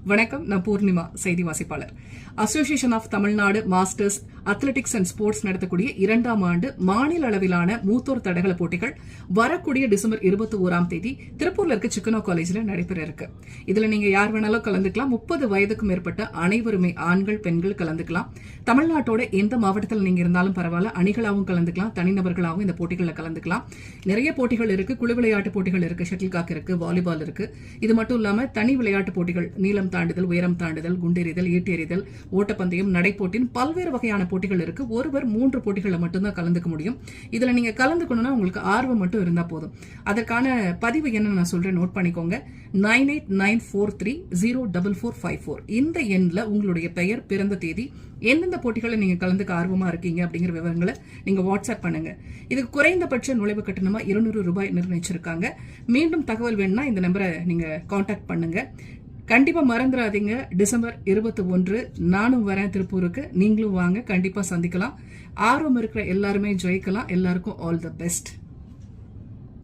வணக்கம், நான் பூர்ணிமா, செய்தி வாசிப்பாளர். Association of Tamil Nadu masters athletics and sports நடத்தக்கூடிய 2ஆம் ஆண்டு மாநில அளவிலான மூத்தோர் தடகள போட்டிகள் வரக்கூடிய டிசம்பர் 21 திருப்பூர்ல இருக்க சிக்கனோ காலேஜ்ல நடைபெற இருக்கு. இதுல நீங்க யார் வேணாலும் கலந்துக்கலாம். 30 வயதுக்கும் மேற்பட்ட அனைவருமே ஆண்கள் பெண்கள் கலந்துக்கலாம். தமிழ்நாட்டோட எந்த மாவட்டத்தில் நீங்க இருந்தாலும் பரவாயில்ல, அணிகளாகவும் கலந்துக்கலாம், தனிநபர்களாகவும் இந்த போட்டிகளில் கலந்துக்கலாம். நிறைய போட்டிகள் இருக்கு. குழு விளையாட்டு போட்டிகள் இருக்கு, ஷட்டில் காக் இருக்கு, வாலிபால் இருக்கு. இது மட்டும் இல்லாம தனி விளையாட்டு போட்டிகள், நீளம் தாண்டுதல், உயரம் தாண்டுதல், குண்டெறிதல், ஈட்டெறிதல், ஓட்டப்பந்தயம், நடைப்போட்டின் பல்வேறு வகையான போட்டிகள் இருக்கு. ஒருவர் 3 போட்டிகளில் மட்டும்தான் கலந்துக்க முடியும். இதுல நீங்க கலந்துக்கணும்னா உங்களுக்கு ஆர்வம் மட்டும் இருந்தா போதும். அதற்கான பதிவு என்ன நான் சொல்றேன், நோட் பண்ணிக்கோங்க. 9894304454. இந்த எண்ணில் உங்களுடைய பெயர், பிறந்த தேதி, எந்தெந்த போட்டிகளை நீங்க கலந்துக்க ஆர்வமா இருக்கீங்க அப்படிங்கிற விவரங்களை நீங்க வாட்ஸ்அப் பண்ணுங்க. இதுக்கு குறைந்தபட்ச நுழைவு கட்டணமா 200 ரூபாய் நிர்ணயிச்சிருக்காங்க. மீண்டும் தகவல் வேணும்னா இந்த நம்பரை நீங்க கான்டாக்ட் பண்ணுங்க. கண்டிப்பா மறந்துடாதீங்க. டிசம்பர் 21 நானும் வரேன் திருப்பூருக்கு, நீங்களும் வாங்க, கண்டிப்பா சந்திக்கலாம். ஆர்வம் இருக்கிற எல்லாருமே ஜெயிக்கலாம். எல்லாருக்கும் ஆல் தி பெஸ்ட்.